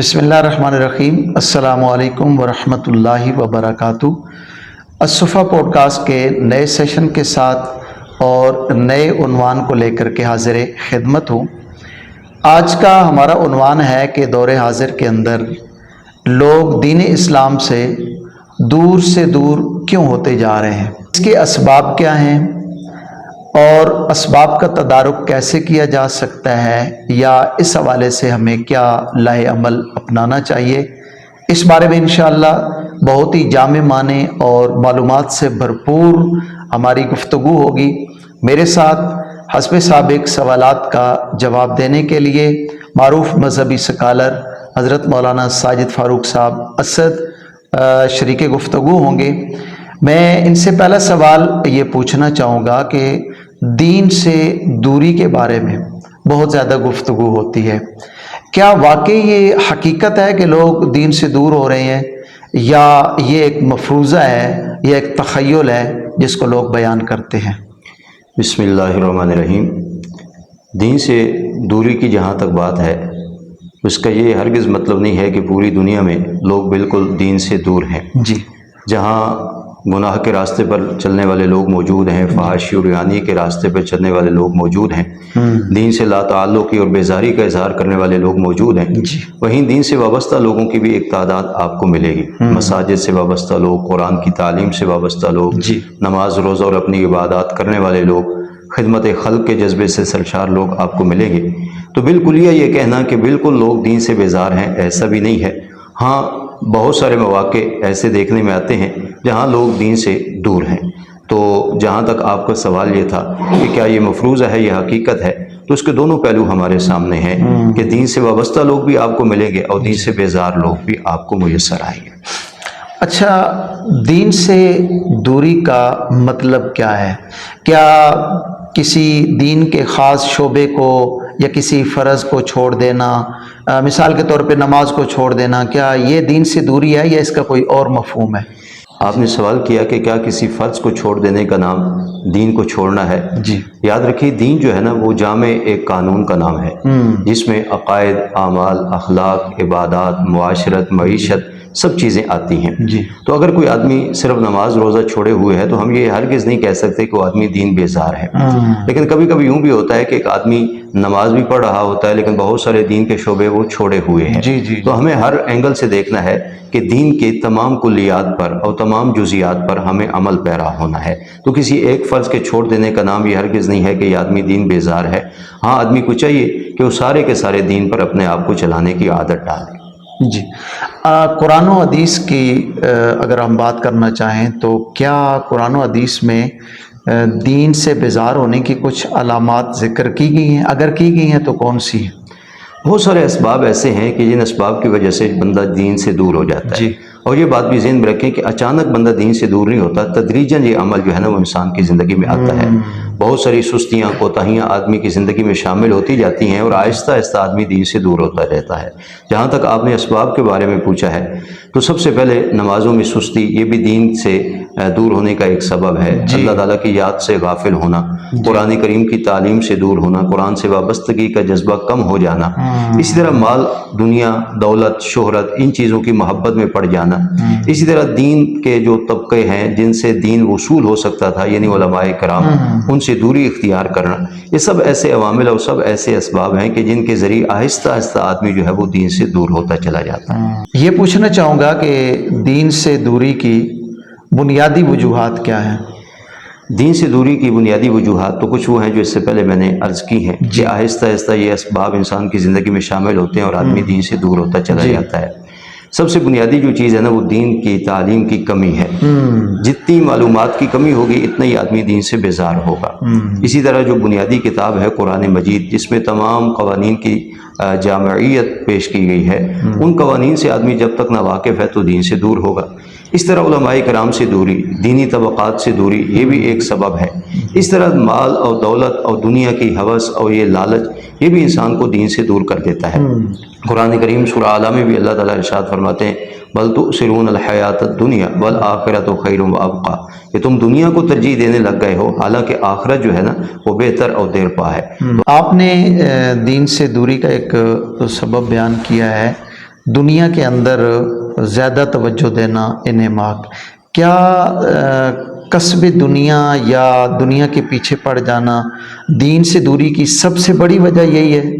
بسم اللہ الرحمن الرحیم۔ السلام علیکم ورحمۃ اللہ وبرکاتہ۔ الصفا پوڈ کاسٹ کے نئے سیشن کے ساتھ اور نئے عنوان کو لے کر کے حاضر خدمت ہوں۔ آج کا ہمارا عنوان ہے کہ دور حاضر کے اندر لوگ دین اسلام سے دور کیوں ہوتے جا رہے ہیں، اس کے اسباب کیا ہیں اور اسباب کا تدارک کیسے کیا جا سکتا ہے، یا اس حوالے سے ہمیں کیا لاہ عمل اپنانا چاہیے، اس بارے میں انشاءاللہ بہت ہی جامع معنی اور معلومات سے بھرپور ہماری گفتگو ہوگی۔ میرے ساتھ حسب سابق سوالات کا جواب دینے کے لیے معروف مذہبی سکالر حضرت مولانا ساجد فاروق صاحب اسد شریک گفتگو ہوں گے۔ میں ان سے پہلا سوال یہ پوچھنا چاہوں گا کہ دین سے دوری کے بارے میں بہت زیادہ گفتگو ہوتی ہے، کیا واقعی یہ حقیقت ہے کہ لوگ دین سے دور ہو رہے ہیں، یا یہ ایک مفروضہ ہے یا ایک تخیل ہے جس کو لوگ بیان کرتے ہیں؟ بسم اللہ الرحمن الرحیم۔ دین سے دوری کی جہاں تک بات ہے، اس کا یہ ہرگز مطلب نہیں ہے کہ پوری دنیا میں لوگ بالکل دین سے دور ہیں۔ جی، جہاں گناہ کے راستے پر چلنے والے لوگ موجود ہیں، فحاشی اور یعنی کے راستے پر چلنے والے لوگ موجود ہیں، دین سے لا تعلقی اور بیزاری کا اظہار کرنے والے لوگ موجود ہیں، وہیں دین سے وابستہ لوگوں کی بھی ایک تعداد آپ کو ملے گی۔ مساجد سے وابستہ لوگ، قرآن کی تعلیم سے وابستہ لوگ، نماز روزہ اور اپنی عبادات کرنے والے لوگ، خدمت خلق کے جذبے سے سرشار لوگ آپ کو ملیں گے۔ تو بالکل یہ کہنا کہ بالکل لوگ دین سے بیزار ہیں، ایسا بھی نہیں ہے۔ ہاں، بہت سارے مواقع ایسے دیکھنے میں آتے ہیں جہاں لوگ دین سے دور ہیں۔ تو جہاں تک آپ کا سوال یہ تھا کہ کیا یہ مفروضہ ہے، یہ حقیقت ہے، تو اس کے دونوں پہلو ہمارے سامنے ہیں کہ دین سے وابستہ لوگ بھی آپ کو ملیں گے اور دین سے بیزار لوگ بھی آپ کو میسر آئیں گے۔ اچھا، دین سے دوری کا مطلب کیا ہے؟ کیا کسی دین کے خاص شعبے کو یا کسی فرض کو چھوڑ دینا، مثال کے طور پہ نماز کو چھوڑ دینا، کیا یہ دین سے دوری ہے یا اس کا کوئی اور مفہوم ہے؟ آپ نے سوال کیا کہ کیا کسی فرض کو چھوڑ دینے کا نام دین کو چھوڑنا ہے؟ جی، یاد رکھیے، دین جو ہے نا وہ جامع ایک قانون کا نام ہے جس میں عقائد، اعمال، اخلاق، عبادات، معاشرت، معیشت سب چیزیں آتی ہیں۔ تو اگر کوئی آدمی صرف نماز روزہ چھوڑے ہوئے ہے تو ہم یہ ہرگز نہیں کہہ سکتے کہ وہ آدمی دین بیزار ہے۔ لیکن کبھی کبھی یوں بھی ہوتا ہے کہ ایک آدمی نماز بھی پڑھ رہا ہوتا ہے لیکن بہت سارے دین کے شعبے وہ چھوڑے ہوئے ہیں۔ تو ہمیں ہر اینگل سے دیکھنا ہے کہ دین کے تمام کلیات پر اور تمام جزیات پر ہمیں عمل پیرا ہونا ہے۔ تو کسی ایک فرض کے چھوڑ دینے کا نام یہ ہرگز نہیں ہے کہ یہ آدمی دین بیزار ہے۔ ہاں، آدمی کو چاہیے کہ وہ سارے کے سارے دین پر اپنے آپ کو چلانے کی عادت ڈالے۔ جی، قرآن و حدیث کی اگر ہم بات کرنا چاہیں تو کیا قرآن و حدیث میں دین سے بیزار ہونے کی کچھ علامات ذکر کی گئی ہیں؟ اگر کی گئی ہیں تو کون سی ہیں؟ بہت سارے اسباب ایسے ہیں کہ جن اسباب کی وجہ سے بندہ دین سے دور ہو جاتا ہے۔ اور یہ بات بھی ذہن میں رکھیں کہ اچانک بندہ دین سے دور نہیں ہوتا، تدریجاً یہ عمل جو ہے نا وہ انسان کی زندگی میں آتا ہے۔ بہت ساری سستیاں، کوتاہیاں آدمی کی زندگی میں شامل ہوتی جاتی ہیں اور آہستہ آہستہ آدمی دین سے دور ہوتا رہتا ہے۔ جہاں تک آپ نے اسباب کے بارے میں پوچھا ہے تو سب سے پہلے نمازوں میں سستی، یہ بھی دین سے دور ہونے کا ایک سبب ہے۔ اللہ تعالیٰ کی یاد سے غافل ہونا، قرآن کریم کی تعلیم سے دور ہونا، قرآن سے وابستگی کا جذبہ کم ہو جانا، اسی طرح مال، دنیا، دولت، شہرت، ان چیزوں کی محبت میں پڑ جانا، اسی طرح دین کے جو طبقے ہیں جن سے دین وصول ہو سکتا تھا یعنی علماء کرام، ان سے دوری اختیار کرنا، یہ سب ایسے عوامل اور سب ایسے اسباب ہیں کہ جن کے ذریعے آہستہ آہستہ آدمی جو ہے وہ دین سے دور ہوتا چلا جاتا ہے۔ یہ پوچھنا چاہوں گا کہ دین سے دوری کی بنیادی وجوہات کیا ہیں؟ دین سے دوری کی بنیادی وجوہات تو کچھ وہ ہیں جو اس سے پہلے میں نے عرض کی ہیں کہ آہستہ آہستہ یہ اسباب انسان کی زندگی میں شامل ہوتے ہیں اور آدمی دین سے دور ہوتا چلا جاتا ہے۔ سب سے بنیادی جو چیز ہے نا وہ دین کی تعلیم کی کمی ہے۔ جتنی معلومات کی کمی ہوگی اتنا ہی آدمی دین سے بیزار ہوگا۔ اسی طرح جو بنیادی کتاب ہے قرآن مجید، جس میں تمام قوانین کی جامعیت پیش کی گئی ہے، ان قوانین سے آدمی جب تک نہ واقف ہے تو دین سے دور ہوگا۔ اس طرح علماء کرام سے دوری، دینی طبقات سے دوری، یہ بھی ایک سبب ہے۔ اس طرح مال اور دولت اور دنیا کی ہوس اور یہ لالچ، یہ بھی انسان کو دین سے دور کر دیتا ہے۔ قرآن کریم سورہ اعلیٰ میں بھی اللہ تعالیٰ ارشاد فرماتے ہیں بل تؤثرون الحیات الدنیا والآخرۃ خیر وابقیٰ، کہ تم دنیا کو ترجیح دینے لگ گئے ہو حالانکہ آخرت جو ہے نا وہ بہتر اور دیر پا ہے۔ آپ نے دین سے دوری کا ایک سبب بیان کیا ہے دنیا کے اندر زیادہ توجہ دینا انہماک، کیا کسب دنیا یا دنیا کے پیچھے پڑ جانا دین سے دوری کی سب سے بڑی وجہ یہی ہے؟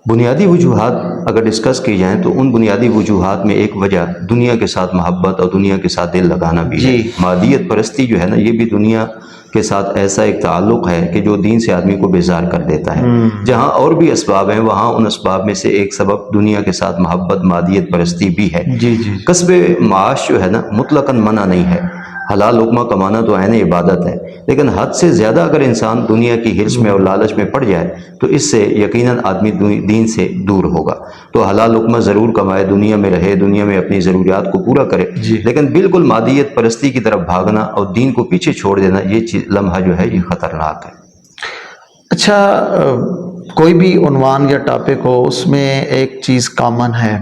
بنیادی وجوہات اگر ڈسکس کی جائیں تو ان بنیادی وجوہات میں ایک وجہ دنیا کے ساتھ محبت اور دنیا کے ساتھ دل لگانا بھی ہے۔ مادیت پرستی جو ہے نا، یہ بھی دنیا کے ساتھ ایسا ایک تعلق ہے کہ جو دین سے آدمی کو بیزار کر دیتا ہے۔ جہاں اور بھی اسباب ہیں، وہاں ان اسباب میں سے ایک سبب دنیا کے ساتھ محبت، مادیت پرستی بھی ہے۔ کسب معاش جو ہے نا مطلقاً منع نہیں ہے، حلال لقمہ کمانا تو عین عبادت ہے، لیکن حد سے زیادہ اگر انسان دنیا کی حرص میں اور لالچ میں پڑ جائے تو اس سے یقیناً آدمی دین سے دور ہوگا۔ تو حلال لقمہ ضرور کمائے، دنیا میں رہے، دنیا میں اپنی ضروریات کو پورا کرے، لیکن بالکل مادیت پرستی کی طرف بھاگنا اور دین کو پیچھے چھوڑ دینا، یہ لمحہ جو ہے یہ خطرناک ہے۔ اچھا، کوئی بھی عنوان یا ٹاپک ہو، اس میں ایک چیز کامن ہے،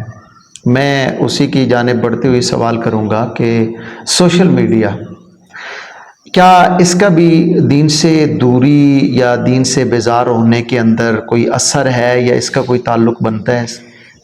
میں اسی کی جانب بڑھتے ہوئے سوال کروں گا کہ سوشل میڈیا، کیا اس کا بھی دین سے دوری یا دین سے بیزار ہونے کے اندر کوئی اثر ہے یا اس کا کوئی تعلق بنتا ہے؟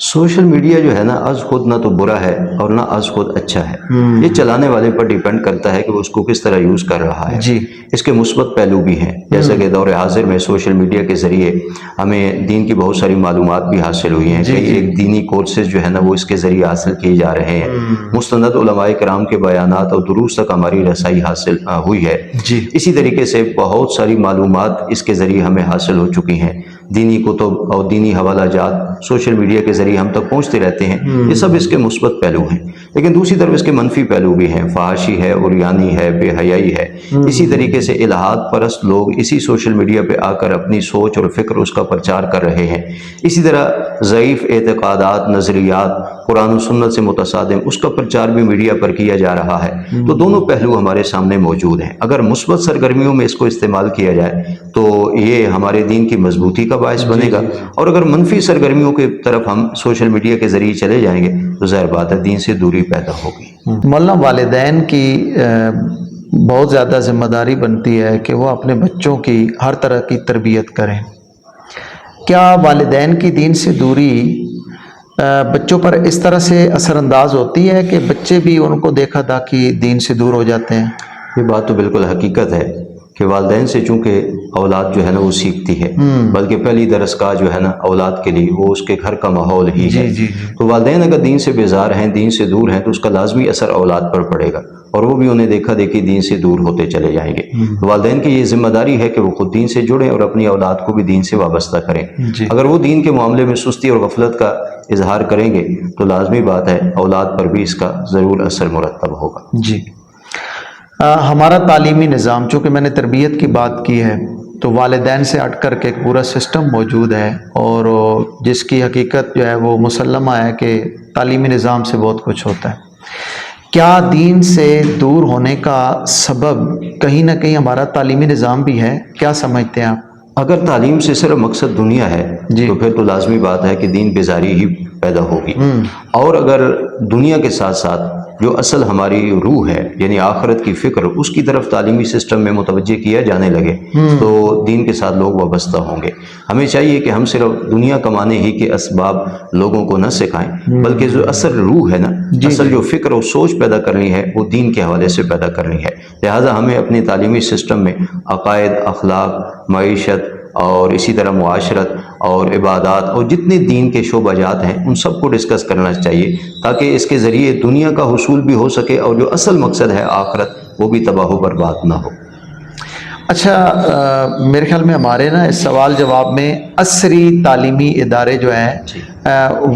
سوشل میڈیا جو ہے نا از خود نہ تو برا ہے اور نہ از خود اچھا ہے، یہ چلانے والے پر ڈیپینڈ کرتا ہے کہ وہ اس کو کس طرح یوز کر رہا ہے۔ اس کے مثبت پہلو بھی ہیں، جیسا کہ دور حاضر میں سوشل میڈیا کے ذریعے ہمیں دین کی بہت ساری معلومات بھی حاصل ہوئی ہیں، کئی ایک دینی کورسز جو ہے نا وہ اس کے ذریعے حاصل کیے جا رہے ہیں، مستند علماء کرام کے بیانات اور دروس تک ہماری رسائی حاصل ہوئی ہے۔ اسی طریقے سے بہت ساری معلومات اس کے ذریعے ہمیں حاصل ہو چکی ہیں، دینی کتب اور دینی حوالہ جات سوشل میڈیا کے ذریعے ہم تک پہنچتے رہتے ہیں، یہ سب اس کے مثبت پہلو ہیں۔ لیکن دوسری طرف اس کے منفی پہلو بھی ہیں، فحاشی ہے، عریانی ہے، بے حیائی ہے۔ اسی طریقے سے الہاد پرست لوگ اسی سوشل میڈیا پہ آ کر اپنی سوچ اور فکر اس کا پرچار کر رہے ہیں۔ اسی طرح ضعیف اعتقادات، نظریات، قرآن و سنت سے متصادم، اس کا پرچار بھی میڈیا پر کیا جا رہا ہے۔ تو دونوں پہلو ہمارے سامنے موجود ہیں۔ اگر مثبت سرگرمیوں میں اس کو استعمال کیا جائے تو یہ ہمارے دین کی مضبوطی کا باعث بنے گا، اور اگر منفی سرگرمیوں کی طرف ہم سوشل میڈیا کے ذریعے چلے جائیں گے تو ظاہر بات ہے دین سے دوری پیدا ہوگی۔ مولانا، والدین کی بہت زیادہ ذمہ داری بنتی ہے کہ وہ اپنے بچوں کی ہر طرح کی تربیت کریں۔ کیا والدین کی دین سے دوری بچوں پر اس طرح سے اثر انداز ہوتی ہے کہ بچے بھی ان کو دیکھا تاکہ دین سے دور ہو جاتے ہیں؟ یہ بات تو بالکل حقیقت ہے کہ والدین سے چونکہ اولاد جو ہے نا وہ سیکھتی ہے، بلکہ پہلی درسگاہ جو ہے نا اولاد کے لیے وہ اس کے گھر کا ماحول ہی ہے۔ تو والدین اگر دین سے بیزار ہیں، دین سے دور ہیں، تو اس کا لازمی اثر اولاد پر پڑے گا، اور وہ بھی انہیں دیکھا دیکھی دین سے دور ہوتے چلے جائیں گے۔ تو والدین کی یہ ذمہ داری ہے کہ وہ خود دین سے جڑیں اور اپنی اولاد کو بھی دین سے وابستہ کریں۔ اگر وہ دین کے معاملے میں سستی اور غفلت کا اظہار کریں گے تو لازمی بات ہے اولاد پر بھی اس کا ضرور اثر مرتب ہوگا۔ ہمارا تعلیمی نظام، چونکہ میں نے تربیت کی بات کی ہے، تو والدین سے ہٹ کر کے ایک پورا سسٹم موجود ہے، اور جس کی حقیقت جو ہے وہ مسلمہ ہے کہ تعلیمی نظام سے بہت کچھ ہوتا ہے۔ کیا دین سے دور ہونے کا سبب کہیں نہ کہیں ہمارا تعلیمی نظام بھی ہے؟ کیا سمجھتے ہیں آپ؟ اگر تعلیم سے صرف مقصد دنیا ہے تو پھر تو لازمی بات ہے کہ دین بیزاری ہی پیدا ہوگی، اور اگر دنیا کے ساتھ ساتھ جو اصل ہماری روح ہے یعنی آخرت کی فکر، اس کی طرف تعلیمی سسٹم میں متوجہ کیا جانے لگے تو دین کے ساتھ لوگ وابستہ ہوں گے۔ ہمیں چاہیے کہ ہم صرف دنیا کمانے ہی کے اسباب لوگوں کو نہ سکھائیں، بلکہ جو اصل روح ہے نا، اصل جو فکر اور سوچ پیدا کرنی ہے وہ دین کے حوالے سے پیدا کرنی ہے۔ لہٰذا ہمیں اپنے تعلیمی سسٹم میں عقائد، اخلاق، معیشت اور اسی طرح معاشرت اور عبادات اور جتنے دین کے شعبہ جات ہیں ان سب کو ڈسکس کرنا چاہیے، تاکہ اس کے ذریعے دنیا کا حصول بھی ہو سکے اور جو اصل مقصد ہے آخرت وہ بھی تباہ و برباد نہ ہو۔ اچھا، میرے خیال میں ہمارے نا اس سوال جواب میں عصری تعلیمی ادارے جو ہیں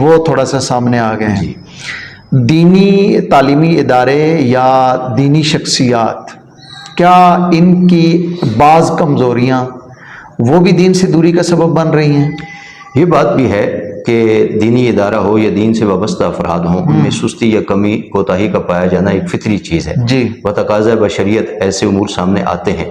وہ تھوڑا سا سامنے آ گئے ہیں۔ دینی تعلیمی ادارے یا دینی شخصیات، کیا ان کی بعض کمزوریاں وہ بھی دین سے دوری کا سبب بن رہی ہیں؟ یہ بات بھی ہے کہ دینی ادارہ ہو یا دین سے وابستہ افراد ہوں، ان میں سستی یا کمی کوتاہی کا پایا جانا ایک فطری چیز ہے، بتقاضۂ بشریت ایسے امور سامنے آتے ہیں۔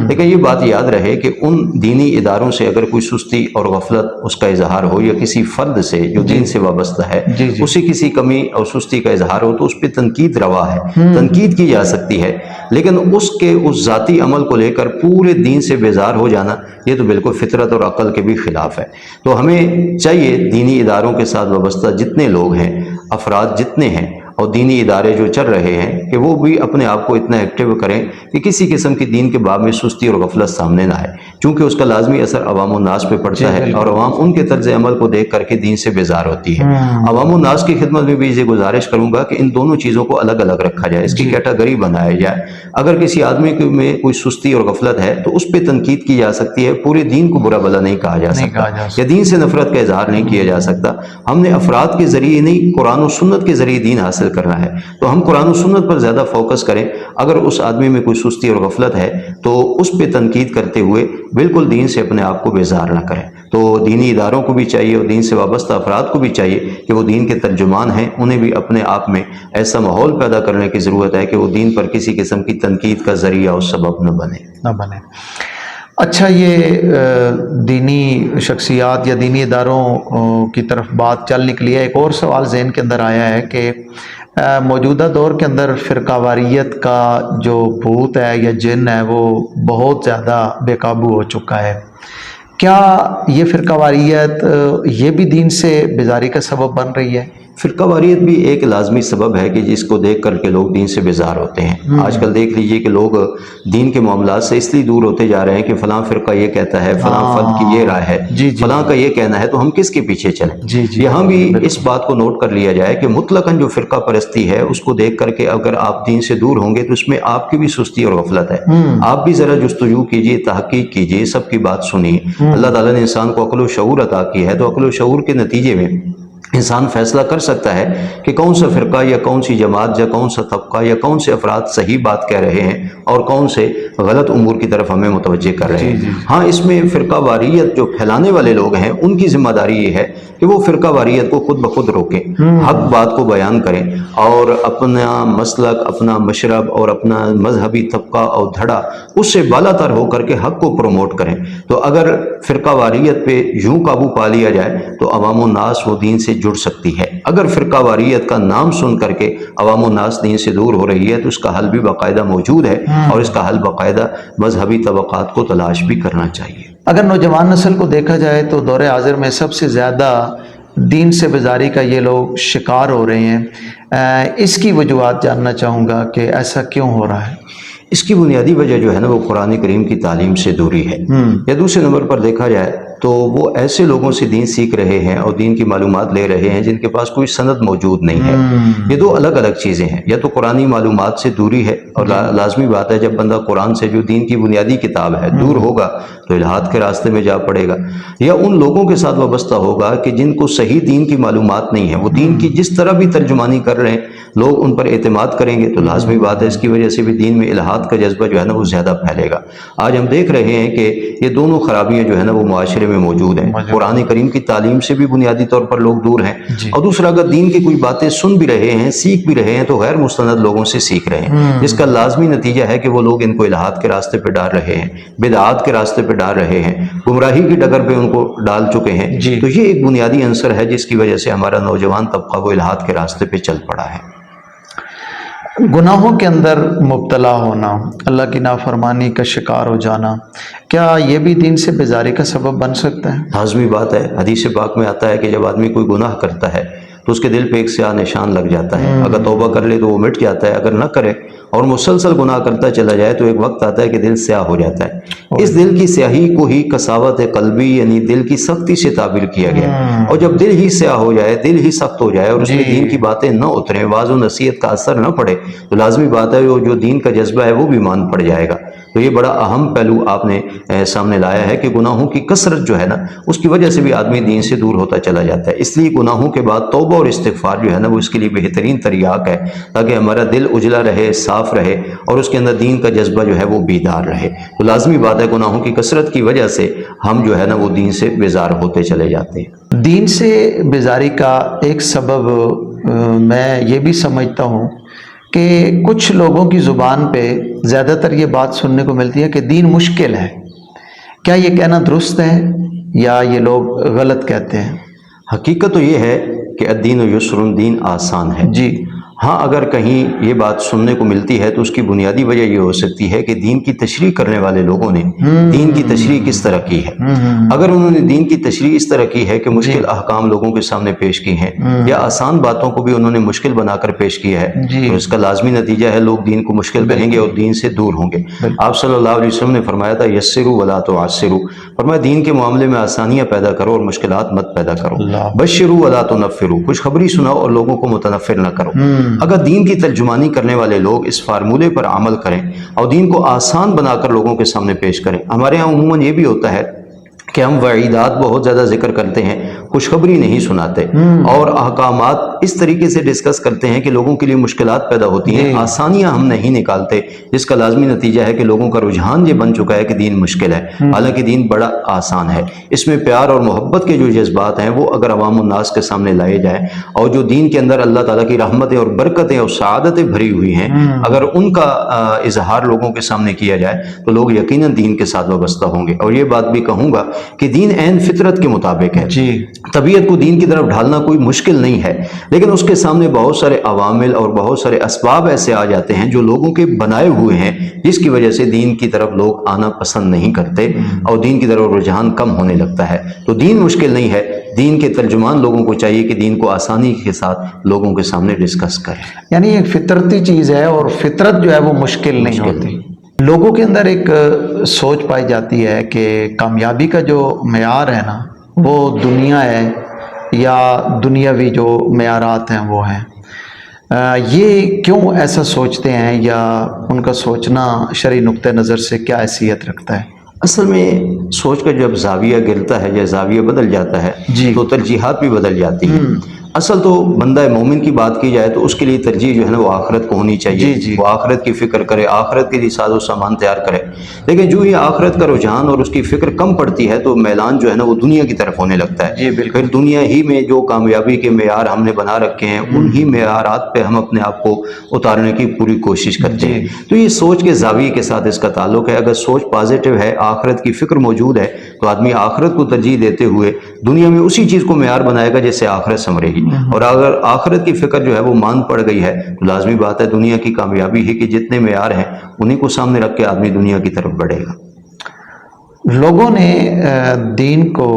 لیکن یہ بات یاد رہے کہ ان دینی اداروں سے اگر کوئی سستی اور غفلت اس کا اظہار ہو، یا کسی فرد سے جو دین سے وابستہ ہے اسی کسی کمی اور سستی کا اظہار ہو، تو اس پہ تنقید روا ہے، تنقید کی جا سکتی ہے، لیکن اس ذاتی عمل کو لے کر پورے دین سے بیزار ہو جانا یہ تو بالکل فطرت اور عقل کے بھی خلاف ہے۔ تو ہمیں چاہیے دینی اداروں کے ساتھ وابستہ جتنے لوگ ہیں، افراد جتنے ہیں اور دینی ادارے جو چل رہے ہیں، کہ وہ بھی اپنے آپ کو اتنا ایکٹیو کریں کہ کسی قسم کی دین کے باب میں سستی اور غفلت سامنے نہ آئے، چونکہ اس کا لازمی اثر عوام الناس پہ پڑتا ہے اور عوام ان کے طرز عمل کو دیکھ کر کے دین سے بیزار ہوتی ہے۔ عوام الناس کی خدمت میں بھی یہ گزارش کروں گا کہ ان دونوں چیزوں کو الگ الگ رکھا جائے، اس کی کیٹیگری بنایا جائے۔ اگر کسی آدمی میں کوئی سستی اور غفلت ہے تو اس پہ تنقید کی جا سکتی ہے، پورے دین کو برا بھلا نہیں کہا جا سکتا یا دین سے نفرت کا اظہار نہیں کیا جا سکتا۔ ہم نے افراد کے ذریعے نہیں، قرآن و سنت کے ذریعے دین حاصل کرنا ہے، تو ہم قرآن و سنت پر زیادہ فوکس کریں۔ اگر اس آدمی میں کوئی سستی اور غفلت ہے تو اس پہ تنقید کرتے ہوئے بالکل دین سے اپنے آپ کو بیزار نہ کریں۔ تو دینی اداروں کو بھی چاہیے اور دین سے وابستہ افراد کو بھی چاہیے کہ وہ دین کے ترجمان ہیں، انہیں بھی اپنے آپ میں ایسا ماحول پیدا کرنے کی ضرورت ہے کہ وہ دین پر کسی قسم کی تنقید کا ذریعہ اور سبب نہ بنے۔ اچھا، یہ دینی شخصیات یا دینی اداروں کی طرف بات چل نکلی ہے، ایک اور سوال ذہن کے اندر آیا ہے کہ موجودہ دور کے اندر فرقہ واریت کا جو بھوت ہے یا جن ہے وہ بہت زیادہ بے قابو ہو چکا ہے۔ کیا یہ فرقہ واریت یہ بھی دین سے بیزاری کا سبب بن رہی ہے؟ فرقہ واریت بھی ایک لازمی سبب ہے کہ جس کو دیکھ کر کے لوگ دین سے بیزار ہوتے ہیں۔ آج کل دیکھ لیجئے کہ لوگ دین کے معاملات سے اس لیے دور ہوتے جا رہے ہیں کہ فلاں فرقہ یہ کہتا ہے، فلاں فرد کی یہ رائے ہے، فلاں کا یہ کہنا ہے، تو ہم کس کے پیچھے چلیں؟ یہاں بھی اس بات کو نوٹ کر لیا جائے کہ مطلقاً جو فرقہ پرستی ہے اس کو دیکھ کر کے اگر آپ دین سے دور ہوں گے تو اس میں آپ کی بھی سستی اور غفلت ہے۔ آپ بھی ذرا جستجو کیجئے، تحقیق کیجئے، سب کی بات سنیے۔ اللہ تعالیٰ نے انسان کو عقل و شعور عطا کی ہے، تو عقل و شعور کے نتیجے میں انسان فیصلہ کر سکتا ہے کہ کون سا فرقہ یا کون سی جماعت یا کون سا طبقہ یا کون سے افراد صحیح بات کہہ رہے ہیں اور کون سے غلط امور کی طرف ہمیں متوجہ کر رہے ہیں۔ ہاں، اس میں فرقہ واریت جو پھیلانے والے لوگ ہیں ان کی ذمہ داری یہ ہے کہ وہ فرقہ واریت کو خود بخود روکیں، حق بات کو بیان کریں اور اپنا مسلک، اپنا مشرب اور اپنا مذہبی طبقہ اور دھڑا اس سے بالا تر ہو کر کے حق کو پروموٹ کریں۔ تو اگر فرقہ واریت پہ یوں قابو پا لیا جائے تو عوام الناس وہ دین سے جڑ سکتی ہے۔ اگر فرقہ واریت کا نام سن کر کے عوام الناس دین سے دور ہو رہی ہے تو اس کا حل بھی باقاعدہ موجود ہے اور اس کا حل باقاعدہ مذہبی طبقات کو تلاش بھی کرنا چاہیے۔ اگر نوجوان نسل کو دیکھا جائے تو دور حاضر میں سب سے زیادہ دین سے بیزاری کا یہ لوگ شکار ہو رہے ہیں، اس کی وجوہات جاننا چاہوں گا کہ ایسا کیوں ہو رہا ہے؟ اس کی بنیادی وجہ جو ہے نا وہ قرآن کریم کی تعلیم سے دوری ہے، یا دوسرے نمبر پر دیکھا جائے تو وہ ایسے لوگوں سے دین سیکھ رہے ہیں اور دین کی معلومات لے رہے ہیں جن کے پاس کوئی سند موجود نہیں ہے۔ یہ دو الگ الگ چیزیں ہیں، یا تو قرآنی معلومات سے دوری ہے اور لازمی بات ہے جب بندہ قرآن سے جو دین کی بنیادی کتاب ہے دور ہوگا تو الحاد کے راستے میں جا پڑے گا، یا ان لوگوں کے ساتھ وابستہ ہوگا کہ جن کو صحیح دین کی معلومات نہیں ہے، وہ دین کی جس طرح بھی ترجمانی کر رہے ہیں لوگ ان پر اعتماد کریں گے تو لازمی بات ہے اس کی وجہ سے بھی دین میں الحاد کا جذبہ جو ہے نا وہ زیادہ پھیلے گا۔ آج ہم دیکھ رہے ہیں کہ یہ دونوں خرابیاں جو ہے نا وہ معاشرے میں موجود ہیں۔ قرآن کریم کی تعلیم سے بھی بنیادی طور پر لوگ دور ہیں، اور دوسرا اگر دین کی کوئی باتیں سن بھی رہے ہیں، سیکھ بھی رہے ہیں تو غیر مستند لوگوں سے سیکھ رہے ہیں، جس کا لازمی نتیجہ ہے کہ وہ لوگ ان کو الحاد کے راستے پہ ڈال رہے ہیں، بدعات کے راستے پہ ڈال رہے ہیں، گمراہی کی ڈگر پہ ان کو ڈال چکے ہیں۔ تو یہ ایک بنیادی عنصر ہے جس کی وجہ سے ہمارا نوجوان طبقہ وہ الحاد کے راستے پہ چل پڑا ہے۔ گناہوں کے اندر مبتلا ہونا، اللہ کی نافرمانی کا شکار ہو جانا، کیا یہ بھی دین سے بیزاری کا سبب بن سکتا ہے؟ لازمی بات ہے، حدیث پاک میں آتا ہے کہ جب آدمی کوئی گناہ کرتا ہے تو اس کے دل پہ ایک سیاہ نشان لگ جاتا ہے، اگر توبہ کر لے تو وہ مٹ جاتا ہے، اگر نہ کرے اور مسلسل گناہ کرتا چلا جائے تو ایک وقت آتا ہے کہ دل سیاہ ہو جاتا ہے۔ اس دل کی سیاہی کو ہی قساوت قلبی یعنی دل کی سختی سے تعبیر کیا گیا، اور جب دل ہی سیاہ ہو جائے، دل ہی سخت ہو جائے اور اس میں دین کی باتیں نہ اتریں، واعظ و نصیحت کا اثر نہ پڑے تو لازمی بات ہے جو دین کا جذبہ ہے وہ بھی مان پڑ جائے گا۔ تو یہ بڑا اہم پہلو آپ نے سامنے لایا ہے کہ گناہوں کی کثرت جو ہے نا اس کی وجہ سے بھی آدمی دین سے دور ہوتا چلا جاتا ہے۔ اس لیے گناہوں کے بعد توبہ اور استغفار جو ہے نا وہ اس کے لیے بہترین طریق ہے تاکہ ہمارا دل اجلا رہے، صاف رہے اور اس کے اندر دین کا جذبہ جو ہے وہ بیدار رہے۔ تو لازمی بات ہے گناہوں کی کثرت کی وجہ سے ہم جو ہے نا وہ دین سے بیزار ہوتے چلے جاتے ہیں۔ دین سے بیزاری کا ایک سبب میں یہ بھی سمجھتا ہوں کہ کچھ لوگوں کی زبان پہ زیادہ تر یہ بات سننے کو ملتی ہے کہ دین مشکل ہے۔ کیا یہ کہنا درست ہے یا یہ لوگ غلط کہتے ہیں؟ حقیقت تو یہ ہے کہ الدین یسر، دین آسان ہے۔ جی ہاں اگر کہیں یہ بات سننے کو ملتی ہے تو اس کی بنیادی وجہ یہ ہو سکتی ہے کہ دین کی تشریح کرنے والے لوگوں نے دین کی تشریح کس طرح کی ہے۔ اگر انہوں نے دین کی تشریح اس طرح کی ہے کہ مشکل احکام لوگوں کے سامنے پیش کی ہیں یا آسان باتوں کو بھی انہوں نے مشکل بنا کر پیش کیا ہے تو اس کا لازمی نتیجہ ہے لوگ دین کو مشکل کہیں گے اور دین سے دور ہوں گے۔ آپ صلی اللہ علیہ وسلم نے فرمایا تھا یسروا ولا تعسروا، فرمایا دین کے معاملے میں آسانیاں پیدا کرو اور مشکلات مت پیدا کرو، بشروا ولا تنفروا، خوشخبری سناؤ اور لوگوں کو متنفر نہ کرو۔ اگر دین کی ترجمانی کرنے والے لوگ اس فارمولے پر عمل کریں اور دین کو آسان بنا کر لوگوں کے سامنے پیش کریں، ہمارے ہاں عموماً یہ بھی ہوتا ہے کہ ہم وعیدات بہت زیادہ ذکر کرتے ہیں، خوشخبری نہیں سناتے، اور احکامات اس طریقے سے ڈسکس کرتے ہیں کہ لوگوں کے لیے مشکلات پیدا ہوتی ہیں، آسانیاں ہم نہیں نکالتے، جس کا لازمی نتیجہ ہے کہ لوگوں کا رجحان یہ بن چکا ہے کہ دین مشکل ہے، حالانکہ دین بڑا آسان ہے۔ اس میں پیار اور محبت کے جو جذبات ہیں وہ اگر عوام الناس کے سامنے لائے جائیں، اور جو دین کے اندر اللہ تعالیٰ کی رحمتیں اور برکتیں اور سعادتیں بھری ہوئی ہیں اگر ان کا اظہار لوگوں کے سامنے کیا جائے تو لوگ یقیناً دین کے ساتھ وابستہ ہوں گے۔ اور یہ بات بھی کہوں گا کہ دین عین فطرت کے مطابق ہے، طبیعت کو دین کی طرف ڈھالنا کوئی مشکل نہیں ہے، لیکن اس کے سامنے بہت سارے عوامل اور بہت سارے اسباب ایسے آ جاتے ہیں جو لوگوں کے بنائے ہوئے ہیں، جس کی وجہ سے دین کی طرف لوگ آنا پسند نہیں کرتے اور دین کی طرف رجحان کم ہونے لگتا ہے۔ تو دین مشکل نہیں ہے، دین کے ترجمان لوگوں کو چاہیے کہ دین کو آسانی کے ساتھ لوگوں کے سامنے ڈسکس کریں۔ یعنی ایک فطرتی چیز ہے اور فطرت جو ہے وہ مشکل نہیں ہوتی۔ لوگوں کے اندر ایک سوچ پائی جاتی ہے کہ کامیابی کا جو معیار ہے نا وہ دنیا ہے یا دنیاوی جو معیارات ہیں وہ ہیں۔ یہ کیوں ایسا سوچتے ہیں یا ان کا سوچنا شرعی نقطہ نظر سے کیا حیثیت رکھتا ہے؟ اصل میں سوچ کا جب زاویہ گرتا ہے یا زاویہ بدل جاتا ہے تو ترجیحات بھی بدل جاتی ہیں۔ اصل تو بندہ مومن کی بات کی جائے تو اس کے لیے ترجیح جو ہے نا وہ آخرت کو ہونی چاہیے، وہ آخرت کی فکر کرے، آخرت کے لیے ساز و سامان تیار کرے، لیکن جو ہی آخرت کا رجحان اور اس کی فکر کم پڑتی ہے تو میلان جو ہے نا وہ دنیا کی طرف ہونے لگتا ہے۔ پھر دنیا ہی میں جو کامیابی کے معیار ہم نے بنا رکھے ہیں انہی معیارات پہ ہم اپنے آپ کو اتارنے کی پوری کوشش کرتے ہیں۔ تو یہ سوچ کے زاویے کے ساتھ اس کا تعلق ہے۔ اگر سوچ پازیٹیو ہے، آخرت کی فکر موجود ہے تو آدمی آخرت کو ترجیح دیتے ہوئے دنیا میں اسی چیز کو معیار بنائے گا جس سے آخرت سنورے گی، اور اگر آخرت کی فکر جو ہے وہ مان پڑ گئی ہے تو لازمی بات ہے دنیا کی کامیابی ہی کہ جتنے معیار ہیں انہیں کو سامنے رکھ کے آدمی دنیا کی طرف بڑھے گا۔ لوگوں نے دین کو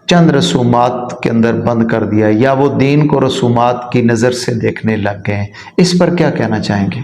چند رسومات کے اندر بند کر دیا یا وہ دین کو رسومات کی نظر سے دیکھنے لگ گئے، اس پر کیا کہنا چاہیں گے؟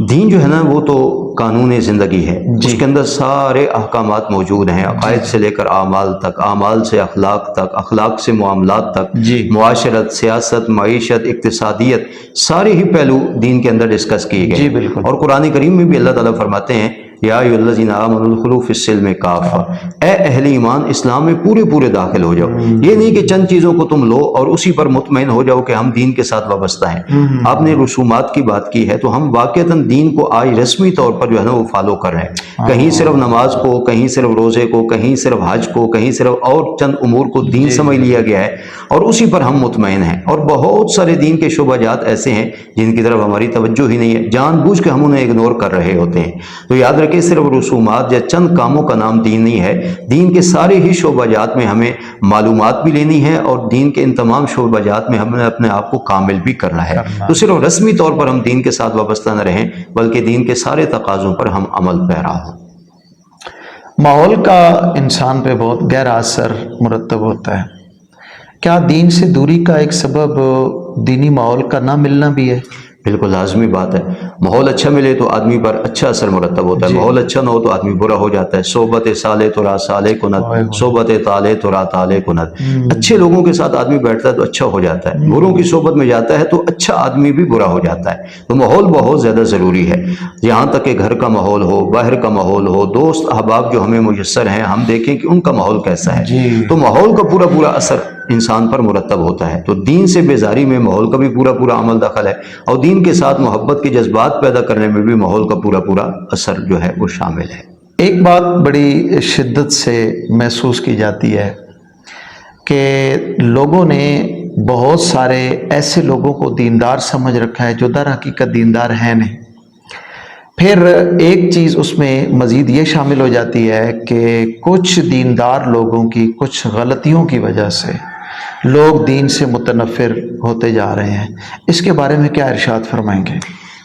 دین جو ہے نا وہ تو قانون زندگی ہے، اس کے اندر سارے احکامات موجود ہیں، عقائد سے لے کر اعمال تک، اعمال سے اخلاق تک، اخلاق سے معاملات تک، معاشرت، سیاست، معیشت، اقتصادیت، سارے ہی پہلو دین کے اندر ڈسکس کیے گئے ہیں۔ اور قرآن کریم میں بھی اللہ تعالیٰ فرماتے ہیں یا ایھا الذین آمنوا ادخلوا فی السلم کافہ، اے اہل ایمان اسلام میں پورے پورے داخل ہو جاؤ۔ یہ نہیں کہ چند چیزوں کو تم لو اور اسی پر مطمئن ہو جاؤ کہ ہم دین کے ساتھ وابستہ ہیں۔ آپ نے رسومات کی بات کی ہے تو ہم واقعتاً دین کو آج رسمی طور پر جو ہے نا وہ فالو کر رہے ہیں، کہیں صرف نماز کو، کہیں صرف روزے کو، کہیں صرف حج کو، کہیں صرف اور چند امور کو دین سمجھ لیا گیا ہے اور اسی پر ہم مطمئن ہیں۔ اور بہت سارے دین کے شعبہ جات ایسے ہیں جن کی طرف ہماری توجہ ہی نہیں ہے، جان بوجھ کے ہم انہیں اگنور کر رہے ہوتے ہیں۔ تو یاد رکھیں صرف رسومات یا چند کاموں کا نام دین نہیں ہے، دین کے سارے ہی شعبہ جات میں ہمیں معلومات بھی لینی ہے اور دین کے ان تمام شعبہ جات میں ہمیں اپنے آپ کو کامل بھی کرنا ہے۔ تو صرف رسمی طور پر ہم دین کے ساتھ وابستہ نہ رہیں بلکہ دین کے سارے تقاضوں پر ہم عمل پیرا ہوں۔ ماحول کا انسان پہ بہت گہرا اثر مرتب ہوتا ہے، کیا دین سے دوری کا ایک سبب دینی ماحول کا نہ ملنا بھی ہے؟ بالکل لازمی بات ہے، ماحول اچھا ملے تو آدمی پر اچھا اثر مرتب ہوتا ہے، ماحول اچھا نہ ہو تو آدمی برا ہو جاتا ہے۔ صحبت صالح تو را صالح کند، صحبت طالح تو را طالح کند۔ اچھے لوگوں کے ساتھ آدمی بیٹھتا ہے تو اچھا ہو جاتا ہے، بروں کی صحبت میں جاتا ہے تو اچھا آدمی بھی برا ہو جاتا ہے۔ تو ماحول بہت زیادہ ضروری ہے، یہاں تک کہ گھر کا ماحول ہو، باہر کا ماحول ہو، دوست احباب جو ہمیں میسر ہیں ہم دیکھیں کہ ان کا ماحول کیسا ہے۔ تو ماحول کا پورا پورا اثر انسان پر مرتب ہوتا ہے۔ تو دین سے بیزاری میں ماحول کا بھی پورا پورا عمل دخل ہے، اور دین کے ساتھ محبت کے جذبات پیدا کرنے میں بھی ماحول کا پورا پورا اثر جو ہے وہ شامل ہے۔ ایک بات بڑی شدت سے محسوس کی جاتی ہے کہ لوگوں نے بہت سارے ایسے لوگوں کو دیندار سمجھ رکھا ہے جو در حقیقت دیندار ہیں نہیں۔ پھر ایک چیز اس میں مزید یہ شامل ہو جاتی ہے کہ کچھ دیندار لوگوں کی کچھ غلطیوں کی وجہ سے لوگ دین سے متنفر ہوتے جا رہے ہیں، اس کے بارے میں کیا ارشاد فرمائیں گے؟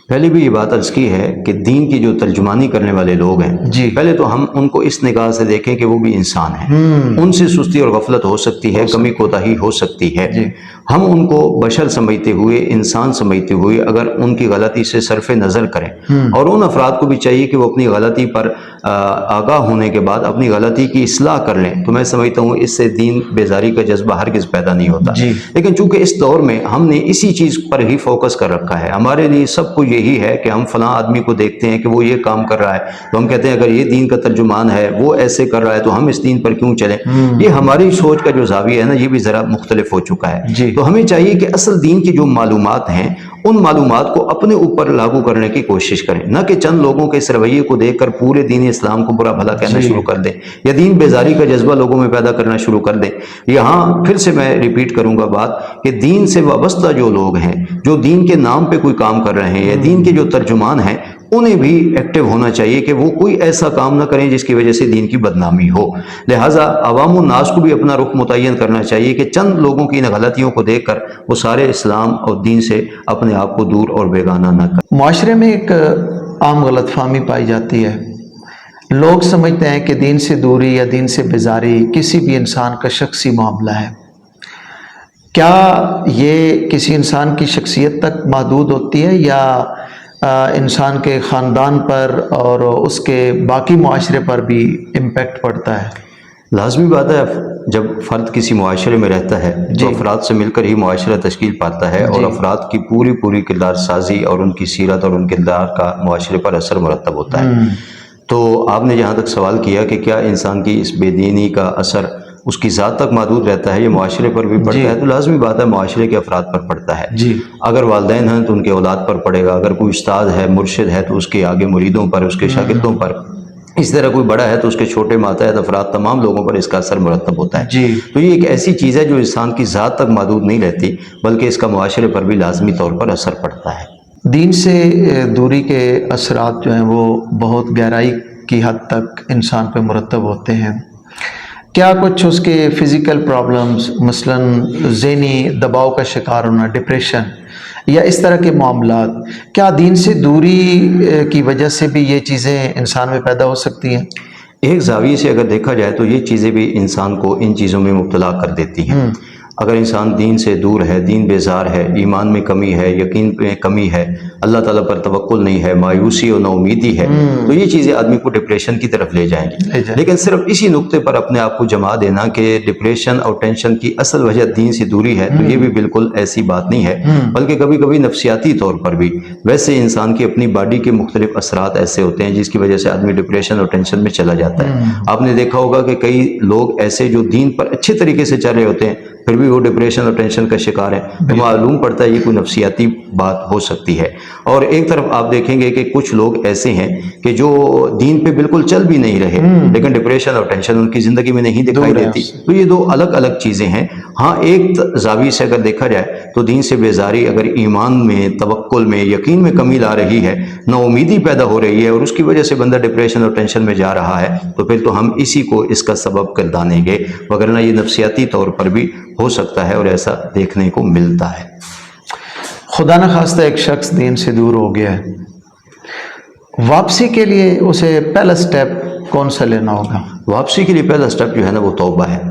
پہلے بھی یہ بات عرض کی ہے کہ دین کی جو ترجمانی کرنے والے لوگ ہیں، جی، پہلے تو ہم ان کو اس نگاہ سے دیکھیں کہ وہ بھی انسان ہیں، ان سے سستی اور غفلت ہو سکتی ہے، کمی کوتاہی ہو سکتی ہے، جی، ہم ان کو بشر سمجھتے ہوئے، انسان سمجھتے ہوئے اگر ان کی غلطی سے صرف نظر کریں، اور ان افراد کو بھی چاہیے کہ وہ اپنی غلطی پر آگاہ ہونے کے بعد اپنی غلطی کی اصلاح کر لیں، تو میں سمجھتا ہوں اس سے دین بیزاری کا جذبہ ہرگز پیدا نہیں ہوتا۔ جی، لیکن چونکہ اس دور میں ہم نے اسی چیز پر ہی فوکس کر رکھا ہے، ہمارے لیے سب کچھ یہی ہے کہ ہم فلاں آدمی کو دیکھتے ہیں کہ وہ یہ کام کر رہا ہے تو ہم کہتے ہیں اگر یہ دین کا ترجمان ہے، وہ ایسے کر رہا ہے تو ہم اس دین پر کیوں چلیں۔ یہ ہماری سوچ کا جو زاویہ ہے نا، یہ بھی ذرا مختلف ہو چکا ہے۔ جی، تو ہمیں چاہیے کہ اصل دین کی جو معلومات ہیں ان معلومات کو اپنے اوپر لاگو کرنے کی کوشش کریں، نہ کہ چند لوگوں کے اس رویے کو دیکھ کر پورے دین اسلام کو برا بھلا کہنا شروع کر دیں، یا دین بیزاری کا جذبہ لوگوں میں پیدا کرنا شروع کر دیں۔ یہاں پھر سے میں ریپیٹ کروں گا بات کہ دین سے وابستہ جو لوگ ہیں، جو دین کے نام پہ کوئی کام کر رہے ہیں، یا دین کے جو ترجمان ہیں، انہیں بھی ایکٹیو ہونا چاہیے کہ وہ کوئی ایسا کام نہ کریں جس کی وجہ سے دین کی بدنامی ہو۔ لہٰذا عوام الناس کو بھی اپنا رخ متعین کرنا چاہیے کہ چند لوگوں کی ان غلطیوں کو دیکھ کر وہ سارے اسلام اور دین سے اپنے آپ کو دور اور بیگانہ نہ کریں۔ معاشرے میں ایک عام غلط فہمی پائی جاتی ہے، لوگ سمجھتے ہیں کہ دین سے دوری یا دین سے بیزاری کسی بھی انسان کا شخصی معاملہ ہے۔ کیا یہ کسی انسان کی شخصیت تک محدود ہوتی ہے یا انسان کے خاندان پر اور اس کے باقی معاشرے پر بھی امپیکٹ پڑتا ہے؟ لازمی بات ہے، جب فرد کسی معاشرے میں رہتا ہے تو افراد سے مل کر ہی معاشرہ تشکیل پاتا ہے، اور افراد کی پوری کردار سازی اور ان کی سیرت اور ان کردار کا معاشرے پر اثر مرتب ہوتا ہے۔ تو آپ نے جہاں تک سوال کیا کہ کیا انسان کی اس بے دینی کا اثر اس کی ذات تک محدود رہتا ہے یا معاشرے پر بھی پڑتا ہے، تو لازمی بات ہے معاشرے کے افراد پر پڑتا ہے۔ اگر والدین ہیں تو ان کے اولاد پر پڑے گا، اگر کوئی استاد ہے، مرشد ہے تو اس کے آگے مریدوں پر، اس کے شاگردوں پر، اس طرح کوئی بڑا ہے تو اس کے چھوٹے ماتحت افراد، تمام لوگوں پر اس کا اثر مرتب ہوتا ہے۔ تو یہ ایک ایسی چیز ہے جو انسان کی ذات تک محدود نہیں رہتی، بلکہ اس کا معاشرے پر بھی لازمی طور پر اثر پڑتا ہے۔ دین سے دوری کے اثرات جو ہیں وہ بہت گہرائی کی حد تک انسان پہ مرتب ہوتے ہیں۔ کیا کچھ اس کے فزیکل پرابلمز، مثلاً ذہنی دباؤ کا شکار ہونا، ڈپریشن یا اس طرح کے معاملات، کیا دین سے دوری کی وجہ سے بھی یہ چیزیں انسان میں پیدا ہو سکتی ہیں؟ ایک زاویے سے اگر دیکھا جائے تو یہ چیزیں بھی انسان کو ان چیزوں میں مبتلا کر دیتی ہیں۔ اگر انسان دین سے دور ہے، دین بیزار ہے، ایمان میں کمی ہے، یقین میں کمی ہے، اللہ تعالیٰ پر توکل نہیں ہے، مایوسی اور ناامیدی ہے، تو یہ چیزیں آدمی کو ڈپریشن کی طرف لے جائیں گی۔ لیکن صرف اسی نقطے پر اپنے آپ کو جما دینا کہ ڈپریشن اور ٹینشن کی اصل وجہ دین سے دوری ہے، تو یہ بھی بالکل ایسی بات نہیں ہے، بلکہ کبھی کبھی نفسیاتی طور پر بھی ویسے انسان کی اپنی باڈی کے مختلف اثرات ایسے ہوتے ہیں جس کی وجہ سے آدمی ڈپریشن اور ٹینشن میں چلا جاتا ہے۔ آپ نے دیکھا ہوگا کہ کئی لوگ ایسے جو دین پر اچھے طریقے سے چل رہے ہوتے ہیں پھر بھی وہ ڈپریشن اور ٹینشن کا شکار ہے، تو معلوم پڑتا ہے یہ کوئی نفسیاتی بات ہو سکتی ہے۔ اور ایک طرف آپ دیکھیں گے کہ کچھ لوگ ایسے ہیں کہ جو دین پہ بالکل چل بھی نہیں رہے لیکن ڈپریشن اور ٹینشن ان کی زندگی میں نہیں دکھائی دیتی، تو یہ دو الگ الگ چیزیں ہیں۔ ہاں، ایک زاویے سے اگر دیکھا جائے تو دین سے بیزاری اگر ایمان میں، توکل میں، یقین میں کمی لا رہی ہے، نا امیدی پیدا ہو رہی ہے اور اس کی وجہ سے بندہ ڈپریشن اور ٹینشن میں جا رہا ہے، تو پھر تو ہم اسی کو اس کا سبب گردانیں گے، وگرنہ یہ نفسیاتی طور پر بھی ہو سکتا ہے اور ایسا دیکھنے کو ملتا ہے۔ خدا نخواستہ ایک شخص دین سے دور ہو گیا ہے، واپسی کے لیے اسے پہلا سٹیپ کون سا لینا ہوگا؟ واپسی کے لیے پہلا سٹیپ جو ہے نا وہ توبہ ہے۔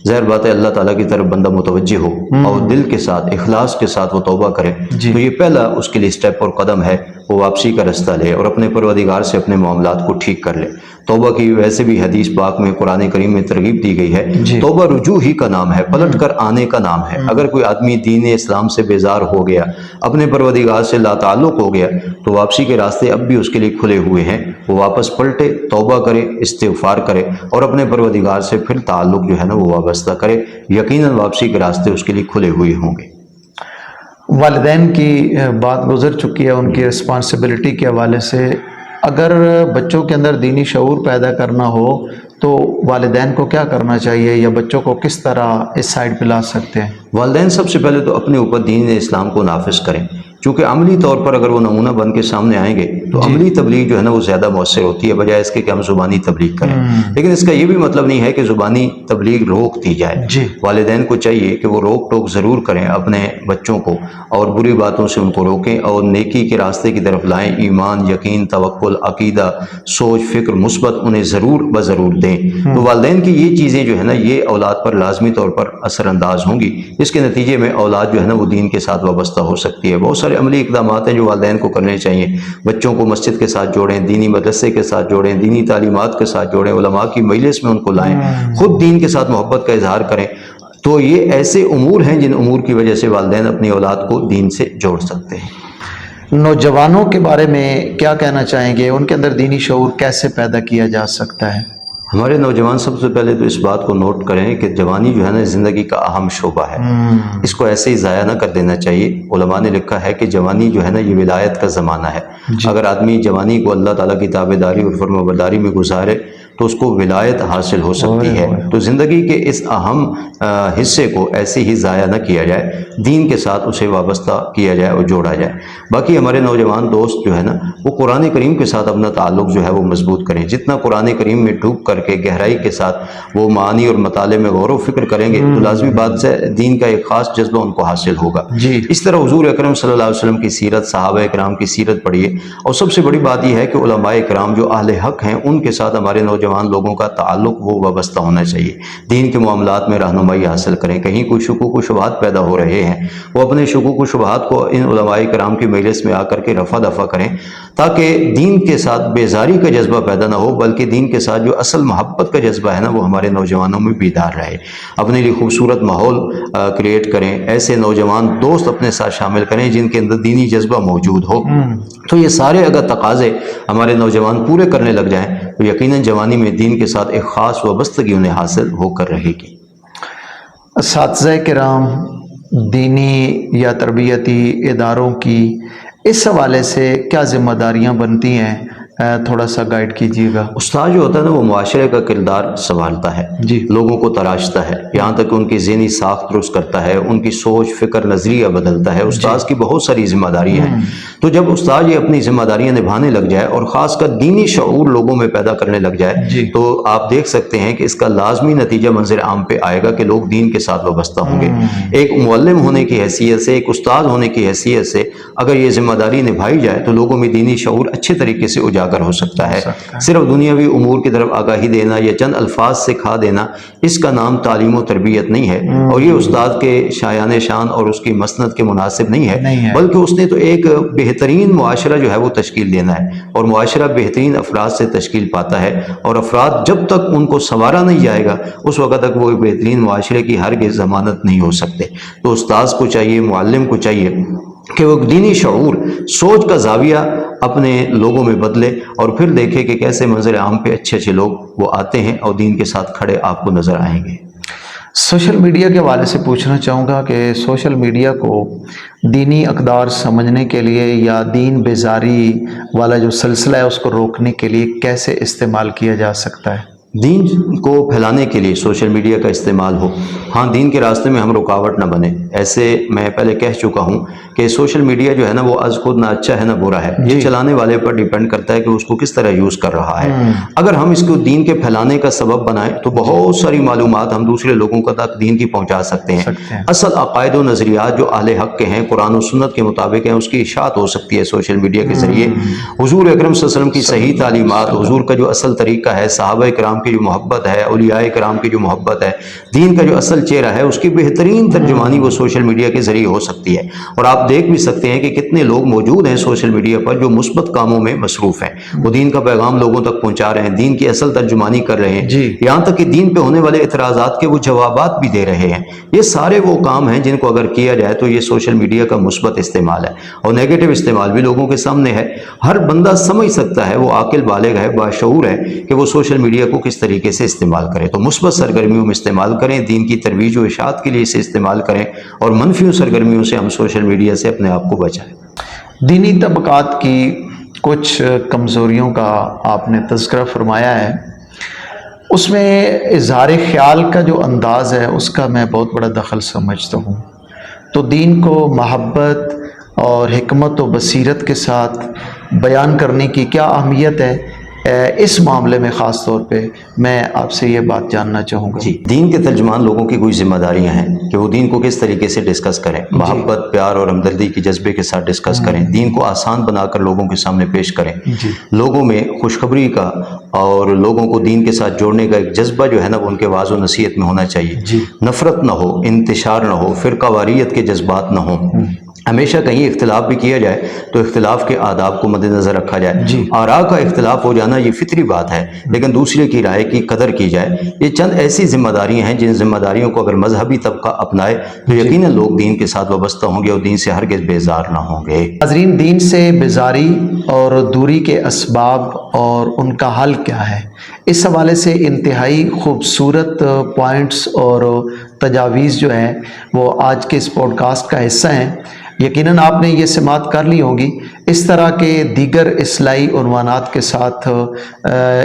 ظاہر بات ہے اللہ تعالیٰ کی طرف بندہ متوجہ ہو اور دل کے ساتھ، اخلاص کے ساتھ وہ توبہ کرے، تو یہ پہلا اس کے لیے سٹیپ اور قدم ہے، وہ واپسی کا رستہ لے اور اپنے پروردگار سے اپنے معاملات کو ٹھیک کر لے۔ توبہ کی ویسے بھی حدیث پاک میں، قرآن کریم میں ترغیب دی گئی ہے۔ توبہ رجوع ہی کا نام ہے، پلٹ کر آنے کا نام ہے۔ اگر کوئی آدمی دین اسلام سے بیزار ہو گیا، اپنے پروردگار سے لا تعلق ہو گیا، تو واپسی کے راستے اب بھی اس کے لیے کھلے ہوئے ہیں۔ وہ واپس پلٹے، توبہ کرے، استغفار کرے اور اپنے پروردگار سے پھر تعلق جو ہے نا وہ وابستہ کرے، یقیناً واپسی کے راستے اس کے لیے کھلے ہوئے ہوں گے۔ والدین کی بات گزر چکی ہے، ان کی رسپانسبلٹی کے حوالے سے اگر بچوں کے اندر دینی شعور پیدا کرنا ہو تو والدین کو کیا کرنا چاہیے یا بچوں کو کس طرح اس سائڈ پہ لا سکتے ہیں؟ والدین سب سے پہلے تو اپنے اوپر دین اسلام کو نافذ کریں، چونکہ عملی طور پر اگر وہ نمونہ بن کے سامنے آئیں گے تو عملی تبلیغ جو ہے نا وہ زیادہ مؤثر ہوتی ہے بجائے اس کے کہ ہم زبانی تبلیغ کریں. لیکن اس کا یہ بھی مطلب نہیں ہے کہ زبانی تبلیغ روک دی جائے. والدین کو چاہیے کہ وہ روک ٹوک ضرور کریں اپنے بچوں کو اور بری باتوں سے ان کو روکیں اور نیکی کے راستے کی طرف لائیں. ایمان، یقین، توکل، عقیدہ، سوچ، فکر مثبت انہیں ضرور بضرور دیں. تو والدین کی یہ چیزیں جو ہے نا یہ اولاد پر لازمی طور پر اثر انداز ہوں گی. اس کے نتیجے میں اولاد جو ہے نا وہ دین کے ساتھ وابستہ ہو سکتی ہے. بہت سارے عملی اقدامات ہیں جو والدین کو کرنے چاہیے. بچوں کو مسجد کے ساتھ جوڑیں، دینی مدرسے کے ساتھ جوڑیں، دینی تعلیمات کے ساتھ جوڑیں، علماء کی مجلس میں ان کو لائیں، خود دین کے ساتھ محبت کا اظہار کریں. تو یہ ایسے امور ہیں جن امور کی وجہ سے والدین اپنی اولاد کو دین سے جوڑ سکتے ہیں. نوجوانوں کے بارے میں کیا کہنا چاہیں گے؟ ان کے اندر دینی شعور کیسے پیدا کیا جا سکتا ہے؟ ہمارے نوجوان سب سے پہلے تو اس بات کو نوٹ کریں کہ جوانی جو ہے نا زندگی کا اہم شعبہ ہے. اس کو ایسے ہی ضائع نہ کر دینا چاہیے. علماء نے لکھا ہے کہ جوانی جو ہے نا یہ ولایت کا زمانہ ہے. اگر آدمی جوانی کو اللہ تعالیٰ کی تابعداری اور فرمانبرداری میں گزارے تو اس کو ولایت حاصل ہو سکتی ہے. تو زندگی کے اس اہم حصے کو ایسے ہی ضائع نہ کیا جائے، دین کے ساتھ اسے وابستہ کیا جائے اور جوڑا جائے. باقی ہمارے نوجوان دوست جو ہے نا وہ قرآن کریم کے ساتھ اپنا تعلق جو ہے وہ مضبوط کریں. جتنا قرآن کریم میں ڈوب کر کے گہرائی کے ساتھ وہ معانی اور مطالعے میں غور و فکر کریں گے تو لازمی بات سے دین کا ایک خاص جذبہ ان کو حاصل ہوگا. اس طرح حضور اکرم صلی اللہ علیہ وسلم کی سیرت، صحابہ کرام کی سیرت پڑھیے. اور سب سے بڑی بات یہ ہے کہ علماء کرام جو اہل حق ہیں ان کے ساتھ ہمارے نوجوان لوگوں کا تعلق وہ وابستہ ہونا چاہیے. دین کے معاملات میں رہنمائی حاصل کریں. کہیں کوئی شکوک و شبہات پیدا ہو رہے ہیں وہ اپنے شکوک و شبہات کو ان علماء کرام کی مجلس میں آ کر کے رفع دفع کریں تاکہ دین کے ساتھ بیزاری کا جذبہ پیدا نہ ہو بلکہ دین کے ساتھ جو اصل محبت کا جذبہ ہے نا وہ ہمارے نوجوانوں میں بیدار رہے. اپنے لیے خوبصورت ماحول کریٹ کریں. ایسے نوجوان دوست اپنے ساتھ شامل کریں جن کے اندر دینی جذبہ موجود ہو. تو یہ سارے اگر تقاضے ہمارے نوجوان پورے کرنے لگ جائیں تو یقیناً جوانی میں دین کے ساتھ ایک خاص وابستگی انہیں حاصل ہو کر رہے گی. اساتذہ کرام، دینی یا تربیتی اداروں کی اس حوالے سے کیا ذمہ داریاں بنتی ہیں؟ تھوڑا سا گائیڈ کیجیے گا. استاد جو ہوتا ہے نا وہ معاشرے کا کردار سنبھالتا ہے، لوگوں کو تراشتا ہے، یہاں تک کہ ان کی ذہنی ساخت درست کرتا ہے، ان کی سوچ، فکر، نظریہ بدلتا ہے. استاد کی بہت ساری ذمہ داری ہیں. تو جب استاد یہ اپنی ذمہ داریاں نبھانے لگ جائے اور خاص کر دینی شعور لوگوں میں پیدا کرنے لگ جائے تو آپ دیکھ سکتے ہیں کہ اس کا لازمی نتیجہ منظر عام پہ آئے گا کہ لوگ دین کے ساتھ وابستہ ہوں گے. ایک معلم ہونے کی حیثیت سے، ایک استاد ہونے کی حیثیت سے اگر یہ ذمہ داری نبھائی جائے تو لوگوں میں دینی شعور اچھے طریقے سے اجاگر ہو سکتا ہے. صرف دنیاوی امور کی طرف آگاہی دینا یا چند الفاظ سے کھا دینا اس کا نام تعلیم و تربیت نہیں ہے اور یہ استاد کے شایان شان اور اس کی مسند کے مناسب نہیں ہے بلکہ اس نے تو ایک بہترین معاشرہ جو ہے وہ تشکیل دینا ہے اور معاشرہ بہترین افراد سے تشکیل پاتا ہے اور افراد جب تک ان کو سنوارا نہیں جائے گا اس وقت تک وہ بہترین معاشرے کی ہرگز ضمانت نہیں ہو سکتے. تو استاد کو چاہیے، معلم کو چاہیے کہ وہ دینی شعور، سوچ کا زاویہ اپنے لوگوں میں بدلے اور پھر دیکھے کہ کیسے منظر عام پہ اچھے اچھے لوگ وہ آتے ہیں اور دین کے ساتھ کھڑے آپ کو نظر آئیں گے. سوشل میڈیا کے حوالے سے پوچھنا چاہوں گا کہ سوشل میڈیا کو دینی اقدار سمجھنے کے لیے یا دین بیزاری والا جو سلسلہ ہے اس کو روکنے کے لیے کیسے استعمال کیا جا سکتا ہے؟ دین کو پھیلانے کے لیے سوشل میڈیا کا استعمال ہو. ہاں، دین کے راستے میں ہم رکاوٹ نہ بنے. ایسے میں پہلے کہہ چکا ہوں کہ سوشل میڈیا جو ہے نا وہ از خود نہ اچھا ہے نہ برا ہے. یہ چلانے والے پر ڈیپینڈ کرتا ہے کہ اس کو کس طرح یوز کر رہا ہے. اگر ہم اس کو دین کے پھیلانے کا سبب بنائیں تو بہت ساری معلومات ہم دوسرے لوگوں کا تک دین کی پہنچا سکتے ہیں. اصل عقائد و نظریات جو اہل حق کے ہیں، قرآن و سنت کے مطابق ہیں، اس کی اشاعت ہو سکتی ہے سوشل میڈیا کے ذریعے. حضور اکرم صلی اللہ علیہ وسلم کی صحیح تعلیمات، حضور کا جو اصل طریقہ ہے، صحابہ کرام کی جو محبت ہے، اولیاء کرام کی جو محبت ہے، دین کا جو اصل چہرہ ہے، اس کی بہترین ترجمانی وہ سوشل میڈیا کے ذریعے ہو سکتی ہے. اور آپ دیکھ بھی سکتے ہیں کہ کتنے لوگ موجود ہیں سوشل میڈیا پر جو مثبت کاموں میں مصروف ہیں. وہ دین کا پیغام لوگوں تک پہنچا رہے ہیں، دین کی اصل ترجمانی کر رہے ہیں، یہاں تک کہ دین پہ ہونے والے اعتراضات کے وہ جوابات بھی دے رہے ہیں. یہ سارے وہ کام ہیں جن کو اگر کیا جائے تو یہ سوشل میڈیا کا مثبت استعمال ہے. اور نیگیٹو استعمال بھی لوگوں کے سامنے ہے. ہر بندہ سمجھ سکتا ہے، وہ عاقل بالغ ہے، باشعور ہے کہ وہ سوشل میڈیا کو کس طریقے سے استعمال کرے. تو مثبت سرگرمیوں میں استعمال کریں، دین کی ترویج و اشاعت کے لیے اسے استعمال کریں اور منفی سرگرمیوں سے ہم سوشل میڈیا سے اپنے آپ کو بچائیں. دینی طبقات کی کچھ کمزوریوں کا آپ نے تذکرہ فرمایا ہے، اس میں اظہار خیال کا جو انداز ہے اس کا میں بہت بڑا دخل سمجھتا ہوں. تو دین کو محبت اور حکمت و بصیرت کے ساتھ بیان کرنے کی کیا اہمیت ہے، اس معاملے میں خاص طور پہ میں آپ سے یہ بات جاننا چاہوں گا۔ جی، دین کے ترجمان لوگوں کی کوئی ذمہ داریاں ہیں کہ وہ دین کو کس طریقے سے ڈسکس کریں، محبت، پیار اور ہمدردی کے جذبے کے ساتھ ڈسکس کریں، دین کو آسان بنا کر لوگوں کے سامنے پیش کریں، لوگوں میں خوشخبری کا اور لوگوں کو دین کے ساتھ جوڑنے کا ایک جذبہ جو ہے نا وہ ان کے وعظ و نصیحت میں ہونا چاہیے، نفرت نہ ہو، انتشار نہ ہو، فرقہ واریت کے جذبات نہ ہوں، ہمیشہ کہیں اختلاف بھی کیا جائے تو اختلاف کے آداب کو مد نظر رکھا جائے، آراء کا اختلاف ہو جانا یہ فطری بات ہے لیکن دوسرے کی رائے کی قدر کی جائے۔ یہ چند ایسی ذمہ داریاں ہیں جن ذمہ داریوں کو اگر مذہبی طبقہ اپنائے تو یقیناً لوگ دین کے ساتھ وابستہ ہوں گے اور دین سے ہرگز بیزار نہ ہوں گے۔ ناظرین، دین سے بیزاری اور دوری کے اسباب اور ان کا حل کیا ہے، اس حوالے سے انتہائی خوبصورت پوائنٹس اور تجاویز جو ہیں وہ آج کے اس پوڈ کاسٹ کا حصہ ہیں۔ یقیناً آپ نے یہ سماعت کر لی ہوگی۔ اس طرح کے دیگر اصلاحی عنوانات کے ساتھ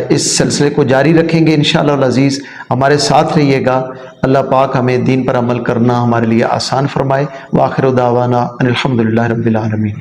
اس سلسلے کو جاری رکھیں گے انشاءاللہ العزیز۔ ہمارے ساتھ رہیے گا۔ اللہ پاک ہمیں دین پر عمل کرنا ہمارے لیے آسان فرمائے۔ وآخر دعوانا ان الحمدللہ رب العالمین۔